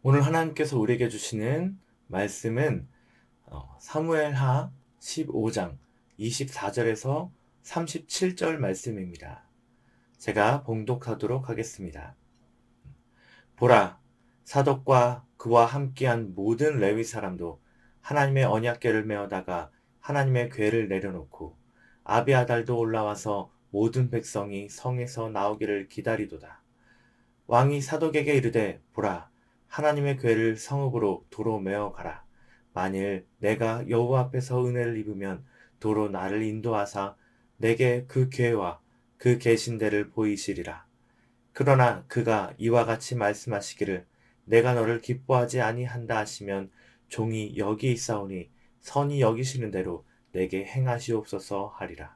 오늘 하나님께서 우리에게 주시는 말씀은 사무엘하 15장 24절에서 37절 말씀입니다. 제가 봉독하도록 하겠습니다. 보라, 사독과 그와 함께한 모든 레위 사람도 하나님의 언약궤를 메어다가 하나님의 궤를 내려놓고 아비아달도 올라와서 모든 백성이 성에서 나오기를 기다리도다. 왕이 사독에게 이르되 보라 하나님의 궤를 성읍으로 도로 메어 가라. 만일 내가 여호와 앞에서 은혜를 입으면 도로 나를 인도하사 내게 그 궤와 그 계신 데를 보이시리라. 그러나 그가 이와 같이 말씀하시기를 내가 너를 기뻐하지 아니한다 하시면 종이 여기 있사오니 선이 여기시는 대로 내게 행하시옵소서 하리라.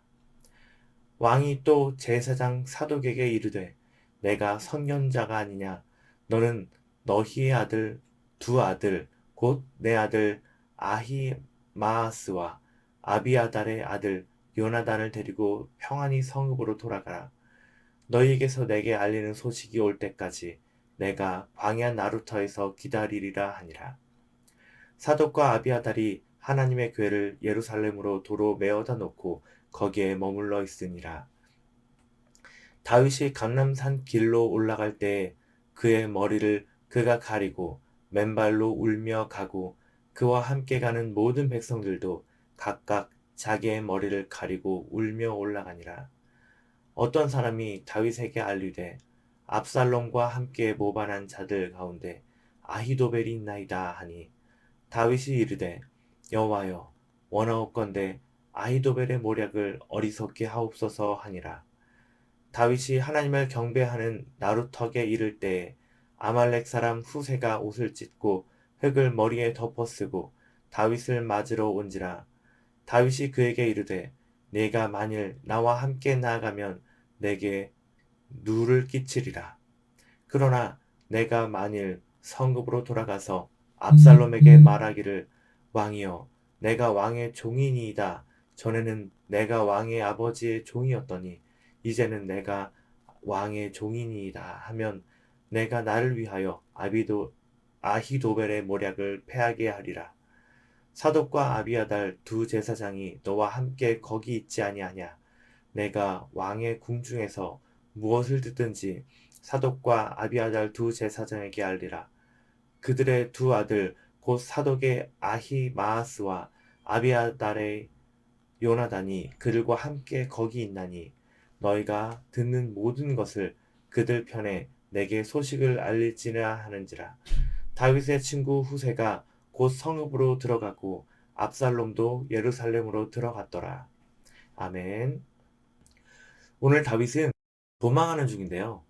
왕이 또 제사장 사독에게 이르되 내가 선견자가 아니냐 너는 너희의 아들 두 아들 곧 내 아들 아히마아스와 아비아달의 아들 요나단을 데리고 평안히 성읍으로 돌아가라. 너희에게서 내게 알리는 소식이 올 때까지 내가 광야 나루터에서 기다리리라 하니라. 사독과 아비아달이 하나님의 궤를 예루살렘으로 도로 메어다 놓고 거기에 머물러 있으니라. 다윗이 감람산 길로 올라갈 때에 그의 머리를 그가 가리고 맨발로 울며 가고 그와 함께 가는 모든 백성들도 각각 자기의 머리를 가리고 울며 올라가니라. 어떤 사람이 다윗에게 알리되 압살롬과 함께 모반한 자들 가운데 아히도벨이 있나이다 하니 다윗이 이르되 여호와여 원하옵건대 아히도벨의 모략을 어리석게 하옵소서 하니라. 다윗이 하나님을 경배하는 나루턱에 이를 때에 아말렉 사람 후세가 옷을 찢고 흙을 머리에 덮어쓰고 다윗을 맞으러 온지라. 다윗이 그에게 이르되 네가 만일 나와 함께 나아가면 내게 누를 끼치리라. 그러나 내가 만일 성읍으로 돌아가서 압살롬에게 말하기를 왕이여 내가 왕의 종이니이다. 전에는 내가 왕의 아버지의 종이었더니 이제는 내가 왕의 종이니이다 하면 내가 나를 위하여 아히도벨의 모략을 패하게 하리라. 사독과 아비아달 두 제사장이 너와 함께 거기 있지 아니하냐. 내가 왕의 궁중에서 무엇을 듣든지 사독과 아비아달 두 제사장에게 알리라. 그들의 두 아들 곧 사독의 아히마아스와 아비아달의 요나단이 그들과 함께 거기 있나니 너희가 듣는 모든 것을 그들 편에 내게 소식을 알릴지라 하는지라. 다윗의 친구 후세가 곧 성읍으로 들어가고 압살롬도 예루살렘으로 들어갔더라. 아멘. 오늘 다윗은 도망하는 중인데요.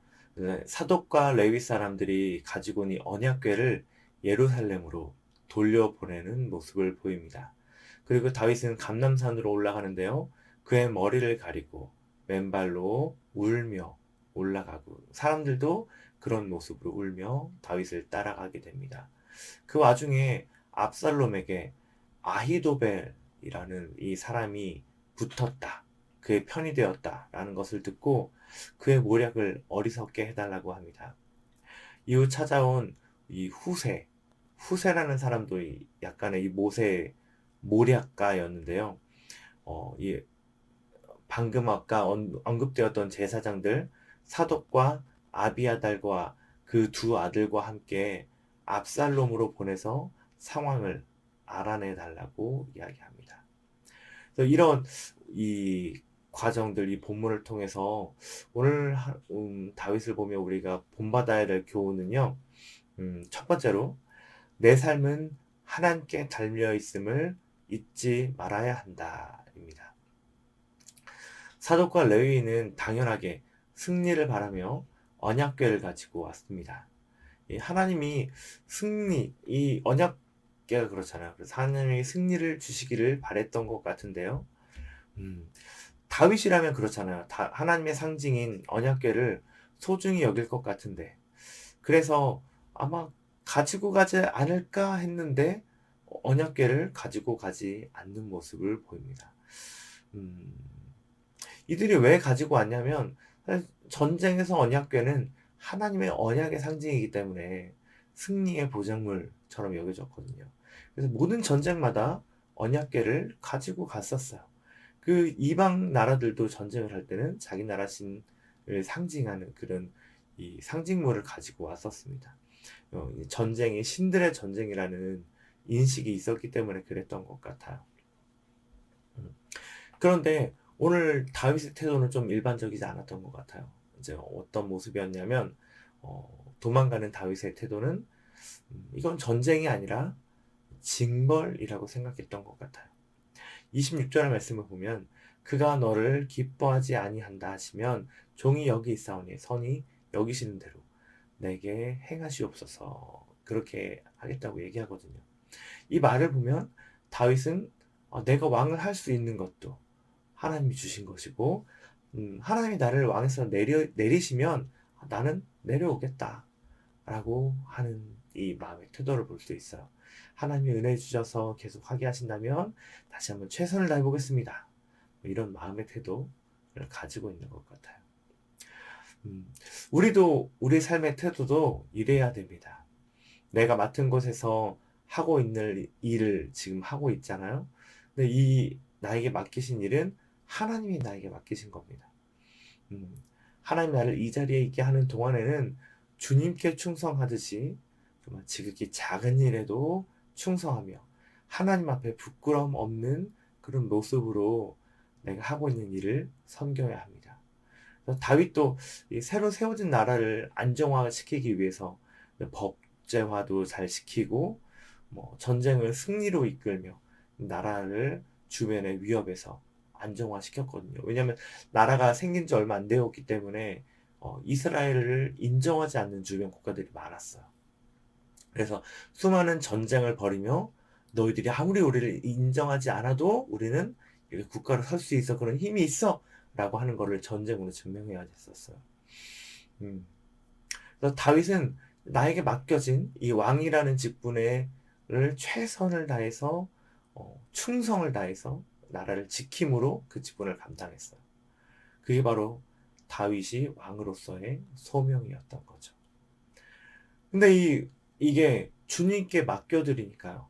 사독과 레위 사람들이 가지고 온 이 언약궤를 예루살렘으로 돌려보내는 모습을 보입니다. 그리고 다윗은 감람산으로 올라가는데요. 그의 머리를 가리고 맨발로 울며 올라가고 사람들도 그런 모습으로 울며 다윗을 따라가게 됩니다. 그 와중에 압살롬에게 아히도벨이라는 이 사람이 붙었다. 그의 편이 되었다라는 것을 듣고 그의 모략을 어리석게 해달라고 합니다. 이후 찾아온 이 후세라는 사람도 약간의 이 모세 모략가였는데요. 이 방금 아까 언급되었던 제사장들 사독과 아비아달과 그 두 아들과 함께 압살롬으로 보내서 상황을 알아내 달라고 이야기합니다. 그래서 이런 이 과정들, 이 본문을 통해서 오늘 다윗을 보며 우리가 본받아야 될 교훈은요. 첫 번째로 내 삶은 하나님께 달려 있음을 잊지 말아야 한다입니다. 사독과 레위인은 당연하게 승리를 바라며 언약궤를 가지고 왔습니다. 하나님이 이 언약궤가 그렇잖아요. 그래서 하나님이 승리를 주시기를 바랬던 것 같은데요. 다윗이라면 그렇잖아요. 하나님의 상징인 언약궤를 소중히 여길 것 같은데, 그래서 아마 가지고 가지 않을까 했는데 언약궤를 가지고 가지 않는 모습을 보입니다. 음, 이들이 왜 가지고 왔냐면 전쟁에서 언약궤는 하나님의 언약의 상징이기 때문에 승리의 보장물처럼 여겨졌거든요. 그래서 모든 전쟁마다 언약궤를 가지고 갔었어요. 그 이방 나라들도 전쟁을 할 때는 자기 나라 신을 상징하는 그런 이 상징물을 가지고 왔었습니다. 이 전쟁이 신들의 전쟁이라는 인식이 있었기 때문에 그랬던 것 같아요. 그런데 오늘 다윗의 태도는 좀 일반적이지 않았던 것 같아요. 이제 어떤 모습이었냐면 도망가는 다윗의 태도는 이건 전쟁이 아니라 징벌이라고 생각했던 것 같아요. 26절의 말씀을 보면 그가 너를 기뻐하지 아니한다 하시면 종이 여기 있사오니 선이 여기시는 대로 내게 행하시옵소서, 그렇게 하겠다고 얘기하거든요. 이 말을 보면 다윗은 내가 왕을 할 수 있는 것도 하나님이 주신 것이고 하나님이 나를 왕에서 내리시면 나는 내려오겠다 라고 하는 이 마음의 태도를 볼 수 있어요. 하나님이 은혜 주셔서 계속 하게 하신다면 다시 한번 최선을 다해 보겠습니다, 이런 마음의 태도를 가지고 있는 것 같아요. 우리도 우리 삶의 태도도 이래야 됩니다. 내가 맡은 곳에서 하고 있는 일을 지금 하고 있잖아요. 근데 이 나에게 맡기신 일은 하나님이 나에게 맡기신 겁니다. 하나님 나를 이 자리에 있게 하는 동안에는 주님께 충성하듯이 정말 지극히 작은 일에도 충성하며 하나님 앞에 부끄러움 없는 그런 모습으로 내가 하고 있는 일을 섬겨야 합니다. 다윗도 이 새로 세워진 나라를 안정화시키기 위해서 법제화도 잘 시키고 전쟁을 승리로 이끌며 나라를 주변의 위협에서 안정화시켰거든요. 왜냐하면 나라가 생긴 지 얼마 안 되었기 때문에 이스라엘을 인정하지 않는 주변 국가들이 많았어요. 그래서 수많은 전쟁을 벌이며 너희들이 아무리 우리를 인정하지 않아도 우리는 여기 국가로 설 수 있어, 그런 힘이 있어 라고 하는 것을 전쟁으로 증명해야 됐었어요. 그래서 다윗은 나에게 맡겨진 이 왕이라는 직분을 최선을 다해서 충성을 다해서 나라를 지킴으로 그 직분을 감당했어요. 그게 바로 다윗이 왕으로서의 소명이었던 거죠. 근데 이게 주님께 맡겨드리니까요,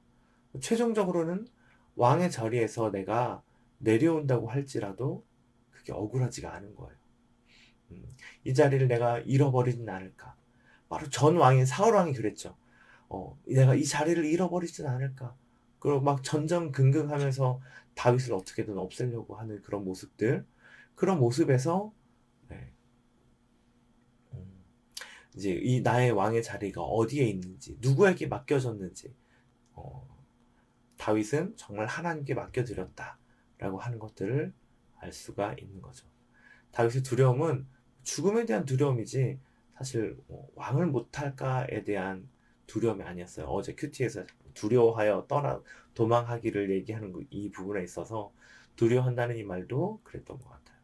최종적으로는 왕의 자리에서 내가 내려온다고 할지라도 그게 억울하지가 않은 거예요. 이 자리를 내가 잃어버리진 않을까. 바로 전 왕인 사울 왕이 그랬죠. 내가 이 자리를 잃어버리진 않을까. 그리고 막 전전긍긍하면서 다윗을 어떻게든 없애려고 하는 그런 모습들, 그런 모습에서 네, 이제 이 나의 왕의 자리가 어디에 있는지, 누구에게 맡겨졌는지, 다윗은 정말 하나님께 맡겨드렸다라고 하는 것들을 알 수가 있는 거죠. 다윗의 두려움은 죽음에 대한 두려움이지 사실 왕을 못할까에 대한 두려움이 아니었어요. 어제 큐티에서 두려워하여 도망하기를 얘기하는 이 부분에 있어서 두려워한다는 이 말도 그랬던 것 같아요.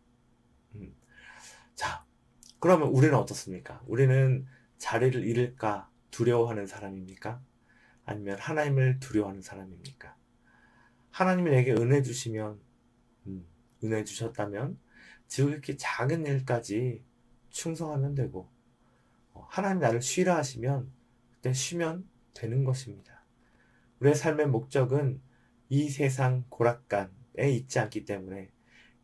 자, 그러면 우리는 어떻습니까? 우리는 자리를 잃을까 두려워하는 사람입니까? 아니면 하나님을 두려워하는 사람입니까? 하나님이 내게 은혜 주시면, 은혜 주셨다면 지극히 작은 일까지 충성하면 되고, 하나님 나를 쉬라 하시면 그때 쉬면 되는 것입니다. 우리의 삶의 목적은 이 세상 고락간에 있지 않기 때문에,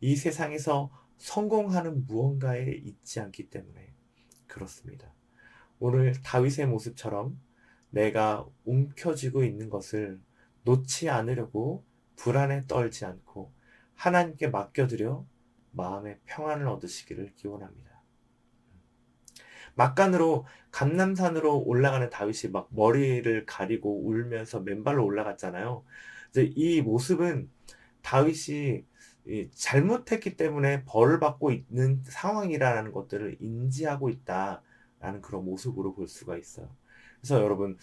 이 세상에서 성공하는 무언가에 있지 않기 때문에 그렇습니다. 오늘 다윗의 모습처럼 내가 움켜쥐고 있는 것을 놓지 않으려고 불안에 떨지 않고 하나님께 맡겨드려 마음의 평안을 얻으시기를 기원합니다. 막간으로 감람산으로 올라가는 다윗이 막 머리를 가리고 울면서 맨발로 올라갔잖아요. 이제 이 모습은 다윗이 잘못했기 때문에 벌을 받고 있는 상황이라는 것들을 인지하고 있다라는 그런 모습으로 볼 수가 있어요. 그래서 여러분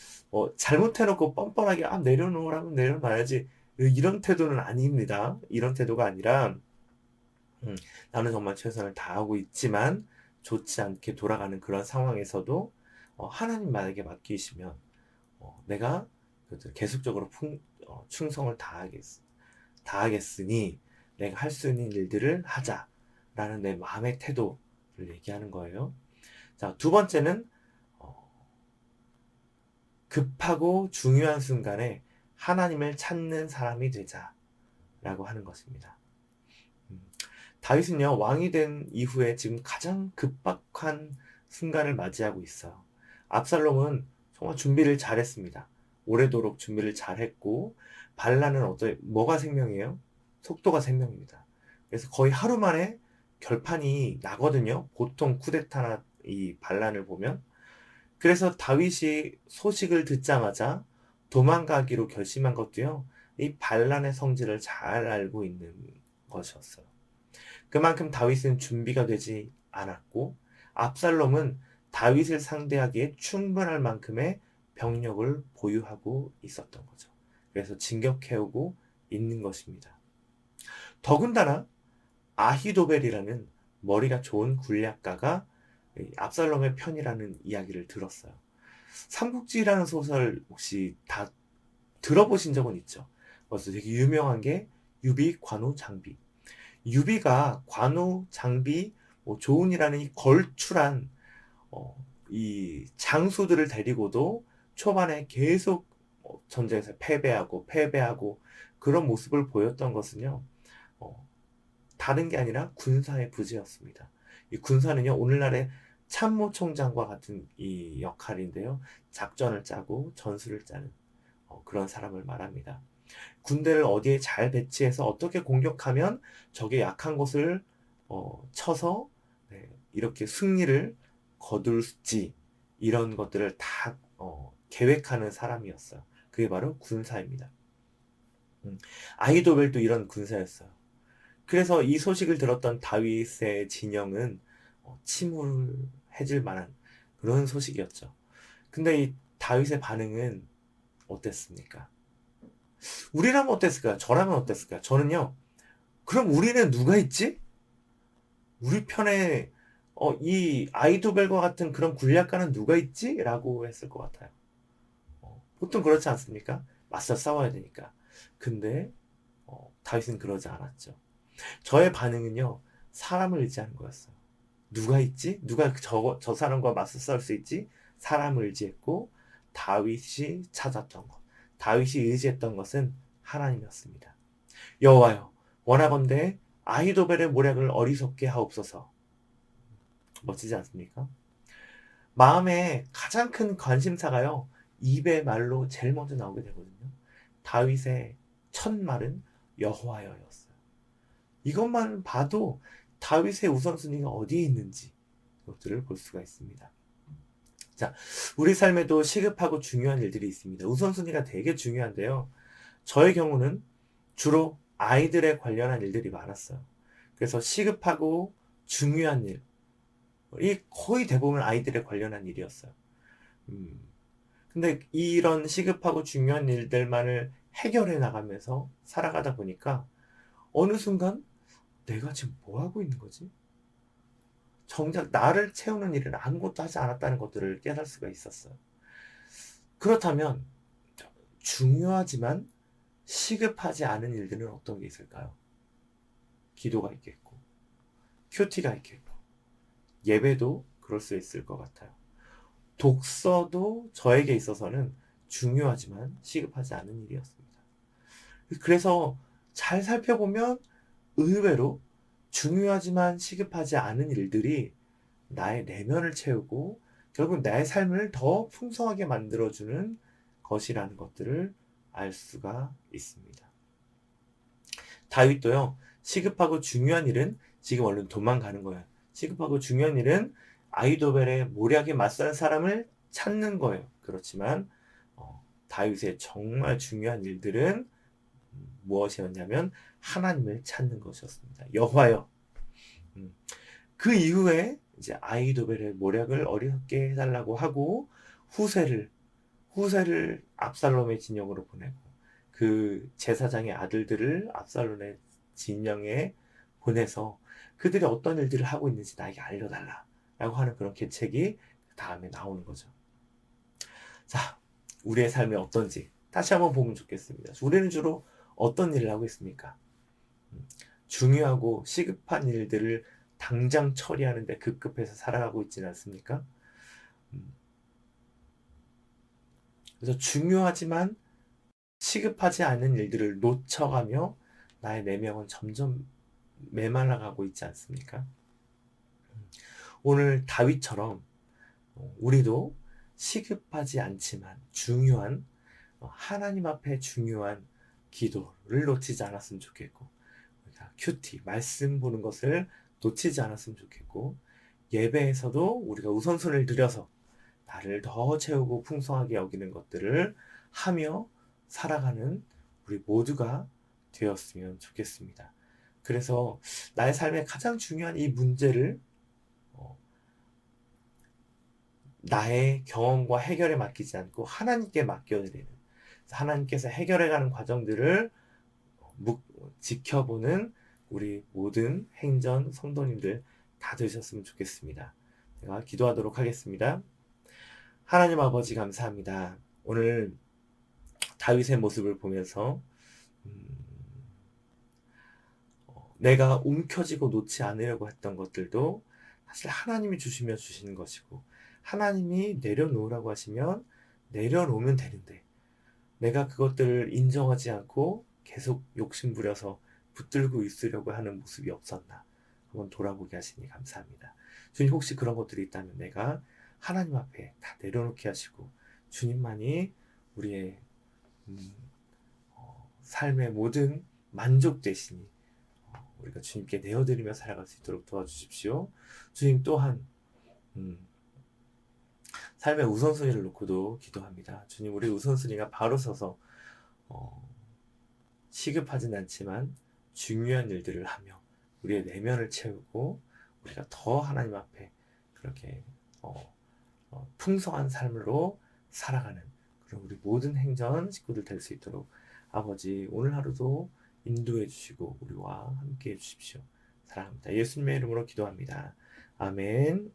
잘못해놓고 뻔뻔하게 내려놓으라면 내려놔야지, 이런 태도는 아닙니다. 이런 태도가 아니라 나는 정말 최선을 다하고 있지만 좋지 않게 돌아가는 그런 상황에서도 하나님 만약에 맡기시면 내가 계속적으로 충성을 다하겠으니 내가 할 수 있는 일들을 하자라는 내 마음의 태도를 얘기하는 거예요. 자, 두 번째는 급하고 중요한 순간에 하나님을 찾는 사람이 되자라고 하는 것입니다. 다윗은요, 왕이 된 이후에 지금 가장 급박한 순간을 맞이하고 있어요. 압살롬은 정말 준비를 잘했습니다. 오래도록 준비를 잘했고, 반란은 뭐가 생명이에요? 속도가 생명입니다. 그래서 거의 하루 만에 결판이 나거든요. 보통 쿠데타나 이 반란을 보면. 그래서 다윗이 소식을 듣자마자 도망가기로 결심한 것도요, 이 반란의 성질을 잘 알고 있는 것이었어요. 그만큼 다윗은 준비가 되지 않았고, 압살롬은 다윗을 상대하기에 충분할 만큼의 병력을 보유하고 있었던 거죠. 그래서 진격해오고 있는 것입니다. 더군다나 아히도벨이라는 머리가 좋은 군략가가 압살롬의 편이라는 이야기를 들었어요. 삼국지라는 소설 혹시 다 들어보신 적은 있죠? 그래서 되게 유명한 게 유비, 관우, 장비. 유비가 관우, 장비, 조은이라는 이 걸출한 이 장수들을 데리고도 초반에 계속 전쟁에서 패배하고 그런 모습을 보였던 것은요. 다른 게 아니라 군사의 부재였습니다. 이 군사는요, 오늘날의 참모총장과 같은 이 역할인데요. 작전을 짜고 전술을 짜는 그런 사람을 말합니다. 군대를 어디에 잘 배치해서 어떻게 공격하면 적의 약한 곳을 쳐서 이렇게 승리를 거둘지 이런 것들을 다 계획하는 사람이었어요. 그게 바로 군사입니다. 아히도벨도 이런 군사였어요. 그래서 이 소식을 들었던 다윗의 진영은 침울해질 만한 그런 소식이었죠. 근데 이 다윗의 반응은 어땠습니까? 우리라면 어땠을까요? 저라면 어땠을까요? 저는요, 그럼 우리는 누가 있지? 우리 편에 이 아이도벨과 같은 그런 군략가는 누가 있지? 라고 했을 것 같아요. 보통 그렇지 않습니까? 맞서 싸워야 되니까. 근데 다윗은 그러지 않았죠. 저의 반응은요, 사람을 의지하는 거였어요. 누가 있지? 누가 저 사람과 맞서 싸울 수 있지? 사람을 의지했고, 다윗이 찾았던 것. 다윗이 의지했던 것은 하나님이었습니다. 여호와여, 원하건대 아히도벨의 모략을 어리석게 하옵소서. 멋지지 않습니까? 마음에 가장 큰 관심사가요, 입의 말로 제일 먼저 나오게 되거든요. 다윗의 첫 말은 여호와여였어요. 이것만 봐도 다윗의 우선순위가 어디에 있는지 그것들을 볼 수가 있습니다. 자, 우리 삶에도 시급하고 중요한 일들이 있습니다. 우선순위가 되게 중요한데요. 저의 경우는 주로 아이들에 관련한 일들이 많았어요. 그래서 시급하고 중요한 일이 거의 대부분 아이들에 관련한 일이었어요. 근데 이런 시급하고 중요한 일들만을 해결해 나가면서 살아가다 보니까 어느 순간 내가 지금 뭐 하고 있는 거지? 정작 나를 채우는 일은 아무것도 하지 않았다는 것들을 깨달을 수가 있었어요. 그렇다면 중요하지만 시급하지 않은 일들은 어떤 게 있을까요? 기도가 있겠고, 큐티가 있겠고, 예배도 그럴 수 있을 것 같아요. 독서도 저에게 있어서는 중요하지만 시급하지 않은 일이었습니다. 그래서 잘 살펴보면 의외로 중요하지만 시급하지 않은 일들이 나의 내면을 채우고 결국 나의 삶을 더 풍성하게 만들어주는 것이라는 것들을 알 수가 있습니다. 다윗도요, 시급하고 중요한 일은 지금 얼른 도망가는 거예요. 시급하고 중요한 일은 아히도벨의 모략에 맞서는 사람을 찾는 거예요. 그렇지만 다윗의 정말 중요한 일들은 무엇이었냐면 하나님을 찾는 것이었습니다. 여호와여. 그 이후에 이제 아히도벨의 모략을 어리석게 해달라고 하고 후세를 압살롬의 진영으로 보내고 그 제사장의 아들들을 압살롬의 진영에 보내서 그들이 어떤 일들을 하고 있는지 나에게 알려달라라고 하는 그런 계책이 다음에 나오는 거죠. 자, 우리의 삶이 어떤지 다시 한번 보면 좋겠습니다. 우리는 주로 어떤 일을 하고 있습니까? 중요하고 시급한 일들을 당장 처리하는데 급급해서 살아가고 있지는 않습니까? 그래서 중요하지만 시급하지 않은 일들을 놓쳐가며 나의 내면은 점점 메말라가고 있지 않습니까? 오늘 다윗처럼 우리도 시급하지 않지만 중요한 하나님 앞에 중요한 기도를 놓치지 않았으면 좋겠고, 우리가 큐티 말씀 보는 것을 놓치지 않았으면 좋겠고, 예배에서도 우리가 우선순위를 들여서 나를 더 채우고 풍성하게 여기는 것들을 하며 살아가는 우리 모두가 되었으면 좋겠습니다. 그래서 나의 삶에 가장 중요한 이 문제를 나의 경험과 해결에 맡기지 않고 하나님께 맡겨드리는, 하나님께서 해결해가는 과정들을 지켜보는 우리 모든 행전 성도님들 다 되셨으면 좋겠습니다. 제가 기도하도록 하겠습니다. 하나님 아버지 감사합니다. 오늘 다윗의 모습을 보면서 내가 움켜쥐고 놓지 않으려고 했던 것들도 사실 하나님이 주시면 주시는 것이고, 하나님이 내려놓으라고 하시면 내려놓으면 되는데, 내가 그것들을 인정하지 않고 계속 욕심부려서 붙들고 있으려고 하는 모습이 없었나 한번 돌아보게 하시니 감사합니다. 주님, 혹시 그런 것들이 있다면 내가 하나님 앞에 다 내려놓게 하시고 주님만이 우리의 삶의 모든 만족 되시니 우리가 주님께 내어드리며 살아갈 수 있도록 도와주십시오. 주님, 또한 삶의 우선순위를 놓고도 기도합니다. 주님, 우리 우선순위가 바로 서서 시급하진 않지만 중요한 일들을 하며 우리의 내면을 채우고 우리가 더 하나님 앞에 그렇게 풍성한 삶으로 살아가는 그런 우리 모든 행전 식구들 될 수 있도록 아버지 오늘 하루도 인도해 주시고 우리와 함께 해 주십시오. 사랑합니다. 예수님의 이름으로 기도합니다. 아멘.